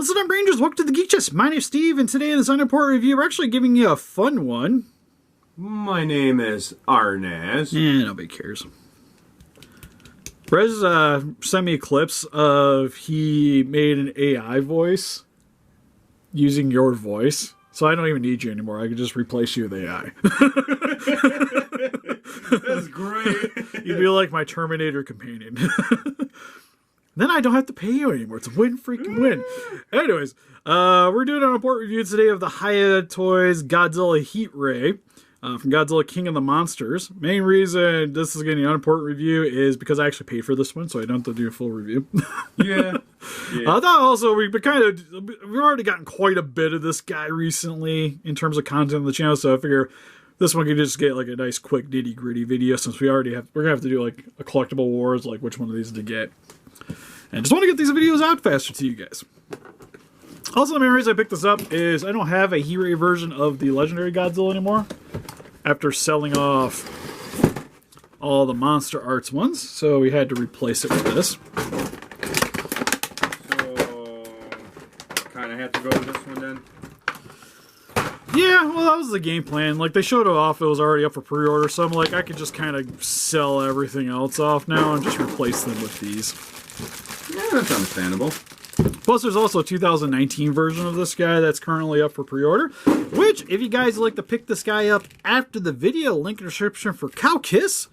Listen up, Rangers. Welcome to the Geek Chest. My name's Steve, and today in this Unimportant review, we're actually giving you a fun one. My name is Arnes. Nobody cares. Rez sent me clips of he made an AI voice using your voice. So I don't even need you anymore. I can just replace you with AI. That's great. You'd be like my Terminator companion. Then I don't have to pay you anymore. It's a win. Anyways, we're doing an important review today of the Hiya Toys Godzilla Heat Ray from Godzilla King of the Monsters. Main reason this is getting an unimportant review is because I actually paid for this one, so I don't have to do a full review. Yeah. I thought also we've already gotten quite a bit of this guy recently in terms of content on the channel, so I figure this one could just get like a nice quick nitty gritty video since we're gonna have to do like a collectible wars, like which one of these to get. And just want to get these videos out faster to you guys. Also, the main reason I picked this up is I don't have a Heat Ray version of the Legendary Godzilla anymore after selling off all the Monster Arts ones, so we had to replace it with this. So, kind of have to go with this one then? Yeah, well, that was the game plan. Like, they showed it off, it was already up for pre-order, so I'm like, I could just kind of sell everything else off now and just replace them with these. Yeah, that's understandable. Plus, there's also a 2019 version of this guy that's currently up for pre-order, which, if you guys like to pick this guy up after the video, link in the description for Kowkis.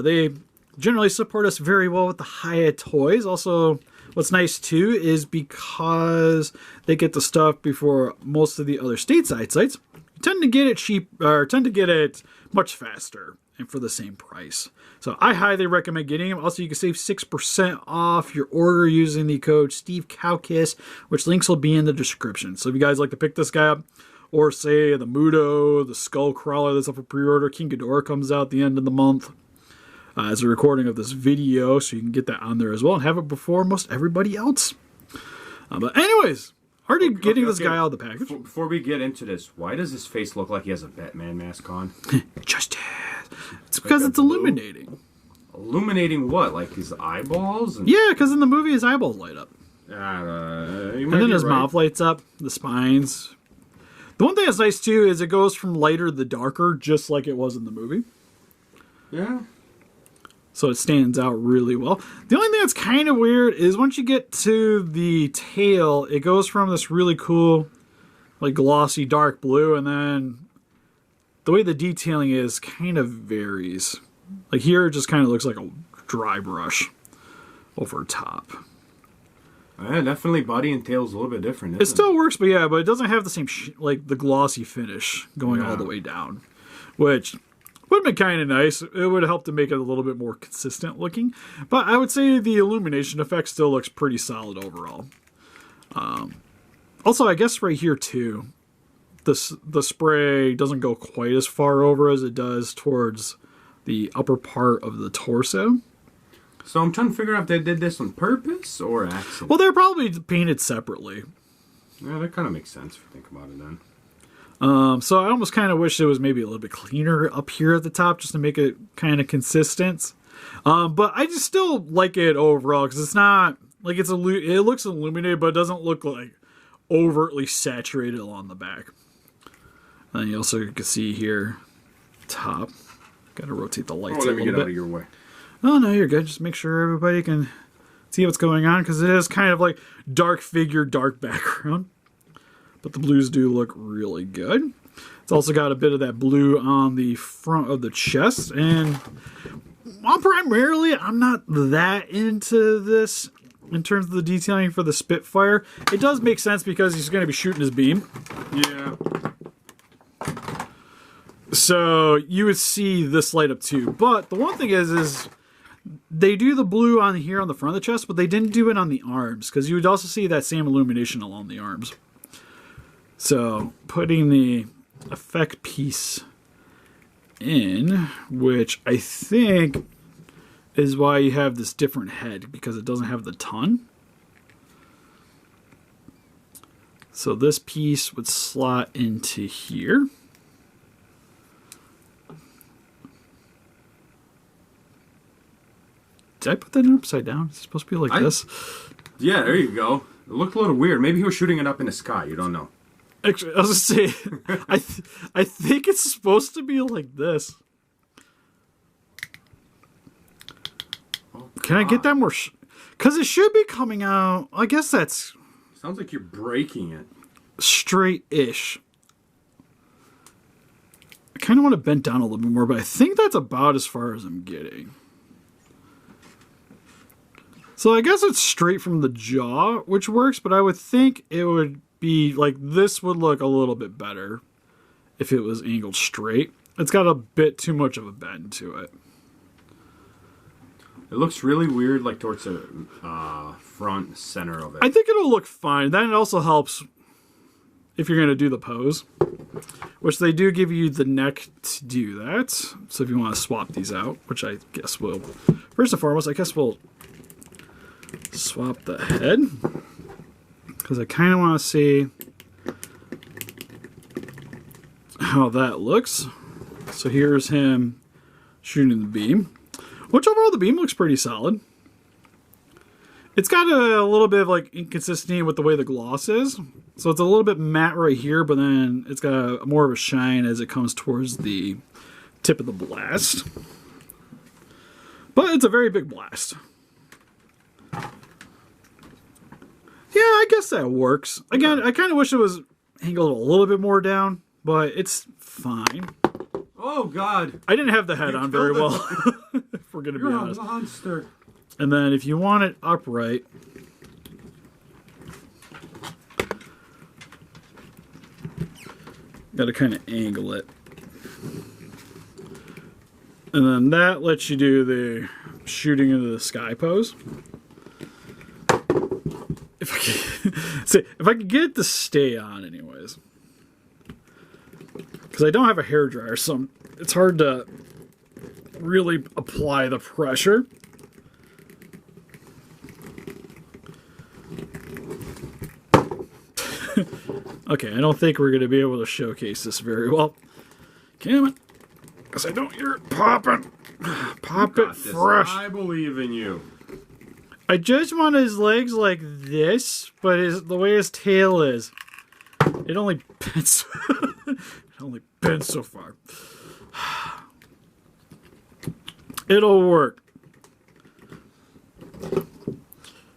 They generally support us very well with the Hiya Toys. Also, what's nice, too, is because they get the stuff before most of the other stateside sites, you tend to get it cheap, or tend to get it much faster and for the same price. So I highly recommend getting them. Also, you can save 6% off your order using the code SteveKowkis, which links will be in the description. So if you guys like to pick this guy up, or say the Muto, the Skull Crawler that's up for pre-order, King Ghidorah comes out at the end of the month as a recording of this video, so you can get that on there as well and have it before most everybody else. But anyways, already getting this guy out of the package. Before we get into this, why does his face look like he has a Batman mask on? Justice. It's because it's illuminating. Illuminating what? Like his eyeballs? Yeah, because in the movie his eyeballs light up. And then his mouth lights up, the spines. The one thing that's nice too is it goes from lighter to darker, just like it was in the movie. Yeah. So it stands out really well. The only thing that's kind of weird is once you get to the tail, it goes from this really cool, like glossy dark blue, and then the way the detailing is kind of varies. Like here, it just kind of looks like a dry brush over top. Yeah, definitely body and tail's a little bit different, It still works, but yeah, but it doesn't have the same, like the glossy finish going all the way down, which would have been kind of nice. It would help to make it a little bit more consistent looking. But I would say the illumination effect still looks pretty solid overall. Also, I guess right here too, the spray doesn't go quite as far over as it does towards the upper part of the torso. So I'm trying to figure out if they did this on purpose or accident. Well, they're probably painted separately. Yeah, that kind of makes sense if you think about it then. So I almost kind of wish it was maybe a little bit cleaner up here at the top just to make it kind of consistent. But I just still like it overall because it's not like it looks illuminated, but it doesn't look like overtly saturated along the back. And you also can see here, top. Got to rotate the lights a little bit. Let me get out of your way. Oh no, you're good. Just make sure everybody can see what's going on because it is kind of like dark figure, dark background. But the blues do look really good. It's also got a bit of that blue on the front of the chest. And I'm not that into this in terms of the detailing for the Spitfire. It does make sense because he's going to be shooting his beam. Yeah. So you would see this light up too. But the one thing is they do the blue on here on the front of the chest, but they didn't do it on the arms because you would also see that same illumination along the arms. So putting the effect piece in, which I think is why you have this different head because it doesn't have the ton. So this piece would slot into here. Did I put that upside down? It's supposed to be like this. Yeah, there you go. It looked a little weird. Maybe he was shooting it up in the sky. You don't know. Actually, I was gonna say, I think it's supposed to be like this. Oh, can I get that more? Because it should be coming out. I guess that's sounds like you're breaking it. Straight-ish. I kind of want to bend down a little bit more, but I think that's about as far as I'm getting. So I guess it's straight from the jaw, which works, but I would think it would be like this would look a little bit better if it was angled straight. It's got a bit too much of a bend to it. It looks really weird, like towards the front center of it. I think it'll look fine. Then it also helps if you're going to do the pose, which they do give you the neck to do that. So if you want to swap these out, which I guess we'll, first and foremost, I guess we'll swap the head, because I kind of want to see how that looks. So here's him shooting the beam, which overall the beam looks pretty solid. It's got a little bit of like inconsistency with the way the gloss is. So it's a little bit matte right here, but then it's got more of a shine as it comes towards the tip of the blast. But it's a very big blast. Yeah, I guess that works. Again, I kind of wish it was angled a little bit more down, but it's fine. Oh, God. I didn't have the head on very well, if we're going to be honest. You're a monster. And then if you want it upright, got to kind of angle it. And then that lets you do the shooting into the sky pose. If I can, see, if I can get it to stay on anyways. Because I don't have a hairdryer, so it's hard to really apply the pressure. Okay, I don't think we're going to be able to showcase this very well. Damn it. Because I don't hear it popping. Pop it fresh. I believe in you. I just want his legs like this, but the way his tail is, it only bends, it only bends so far. It'll work.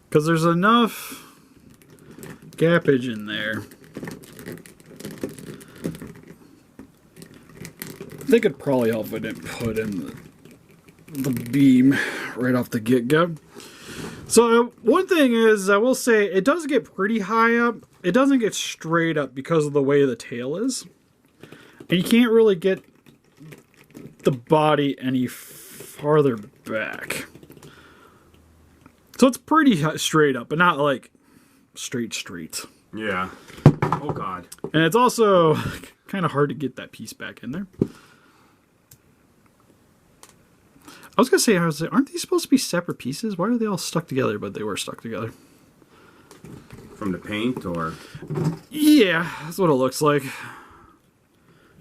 Because there's enough gappage in there. I think it'd probably help if I didn't put in the beam right off the get-go. So one thing is, I will say, it does get pretty high up. It doesn't get straight up because of the way the tail is. And you can't really get the body any farther back. So it's pretty straight up, but not like straight. Yeah. Oh, God. And it's also kind of hard to get that piece back in there. I was going to say, aren't these supposed to be separate pieces? Why are they all stuck together? But they were stuck together. From the paint, or? Yeah, that's what it looks like.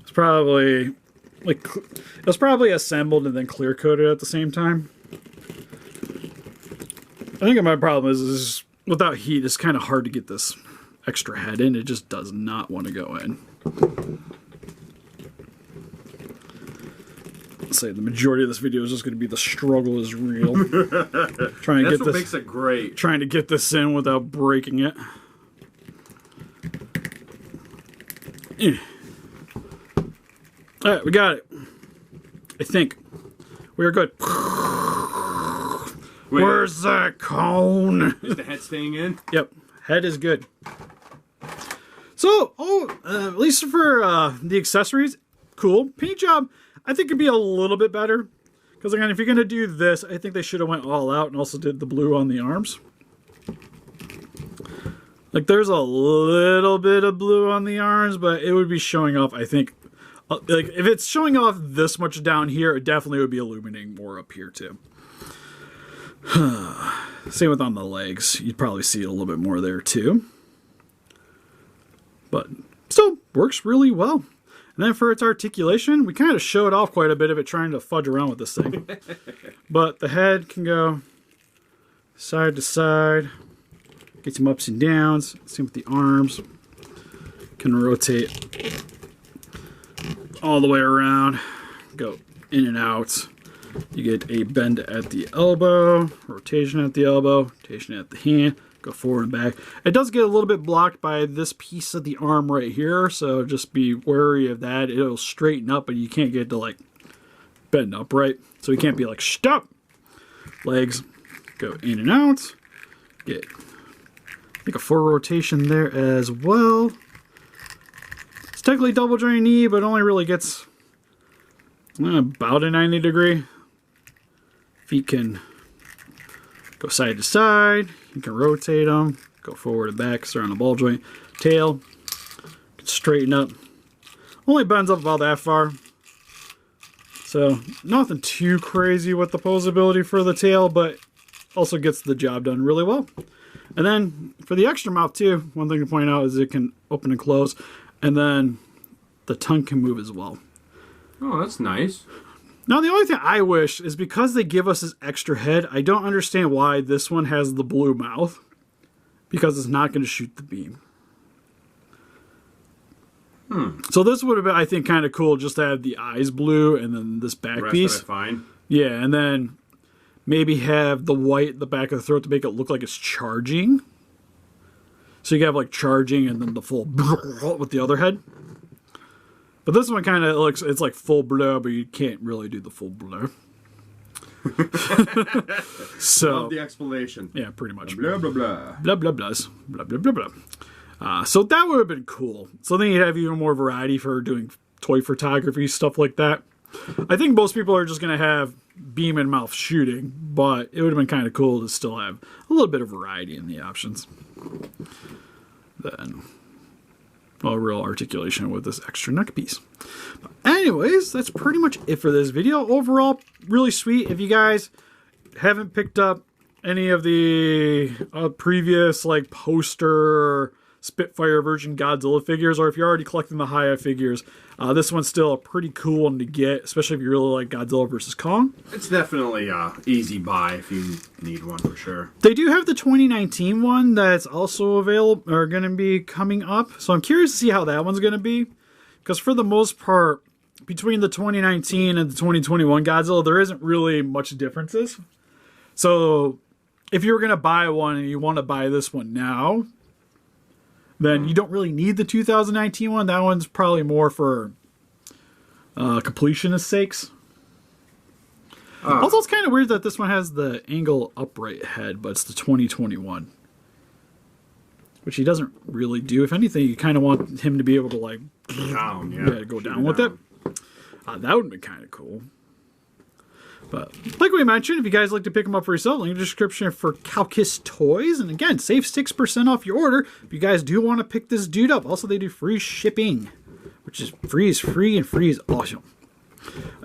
It's probably, like, it was probably assembled and then clear coated at the same time. I think my problem is without heat, it's kind of hard to get this extra head in. It just does not want to go in. Say the majority of this video is just going to be the struggle is real. That's what makes it great. Trying to get this in without breaking it. All right, we got it. I think we are good. Wait, where's that cone? Is the head staying in? Yep, head is good. So, at least for the accessories, cool. Paint job, I think could be a little bit better. Because again, if you're going to do this, I think they should have went all out and also did the blue on the arms. Like, there's a little bit of blue on the arms, but it would be showing off, I think. Like, if it's showing off this much down here, it definitely would be illuminating more up here, too. Same with on the legs. You'd probably see it a little bit more there, too. But still, works really well. And then for its articulation, we kind of showed off quite a bit of it trying to fudge around with this thing. But the head can go side to side, Get some ups and downs. Same with the arms. Can rotate all the way around. Go in and out. You get a bend at the elbow, rotation at the elbow, rotation at the hand, go forward and back. It does get a little bit blocked by this piece of the arm right here, so just be wary of that. It'll straighten up, but you can't get it to like bend upright. So you can't be like, stop. Legs go in and out. Get a forward rotation there as well. It's technically double joint knee, but it only really gets about a 90 degree. Feet can go side to side. You can rotate them. Go forward and back. Start on the ball joint. Tail. Can straighten up. Only bends up about that far. So nothing too crazy with the posability for the tail, but also gets the job done really well. And then for the extra mouth too, one thing to point out is it can open and close. And then the tongue can move as well. Oh, that's nice. Now, the only thing I wish is because they give us this extra head, I don't understand why this one has the blue mouth. Because it's not going to shoot the beam. So this would have been, I think, kind of cool just to have the eyes blue and then this back Rest piece. of it fine. Yeah, and then maybe have the white at the back of the throat to make it look like it's charging. So you have like charging and then the full with the other head. But this one kind of looks, it's like full blur, but you can't really do the full blur. So Love the explanation. yeah, pretty much. Blah, blah, blah. Blah, blah, blahs. Blah, blah, blah, blah. So that would have been cool. So then you'd have even more variety for doing toy photography, stuff like that. I think most people are just going to have beam and mouth shooting, but it would have been kind of cool to still have a little bit of variety in the options. Then, well, real articulation with this extra neck piece. But anyways, that's pretty much it for this video. Overall, really sweet. If you guys haven't picked up any of the previous like poster Spitfire version Godzilla figures, or if you're already collecting the Hiya figures, this one's still a pretty cool one to get, especially if you really like Godzilla vs. Kong. It's definitely a easy buy if you need one for sure. They do have the 2019 one that's also available, or going to be coming up. So I'm curious to see how that one's going to be. Because for the most part, between the 2019 and the 2021 Godzilla, there isn't really much differences. So if you were going to buy one and you want to buy this one now, then you don't really need the 2019 one. That one's probably more for completionist sakes. Also, it's kind of weird that this one has the angle upright head, but it's the 2021. Which he doesn't really do. If anything, you kind of want him to be able to like Down, go down with it. That would have been kind of cool. But like we mentioned, if you guys like to pick them up for yourself, link in the description for Kowkis Toys. And again, save 6% off your order if you guys do want to pick this dude up. Also, they do free shipping, which is free and free is awesome.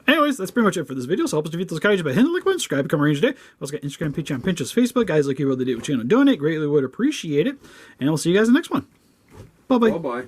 Anyways, that's pretty much it for this video. So help us defeat those kaiju by hitting the like button, subscribe, become a ranger today. Also got Instagram, Patreon, Pinterest, Facebook. Guys like you able to do what you want to donate. Greatly would appreciate it. And we'll see you guys in the next one. Bye-bye. Bye-bye.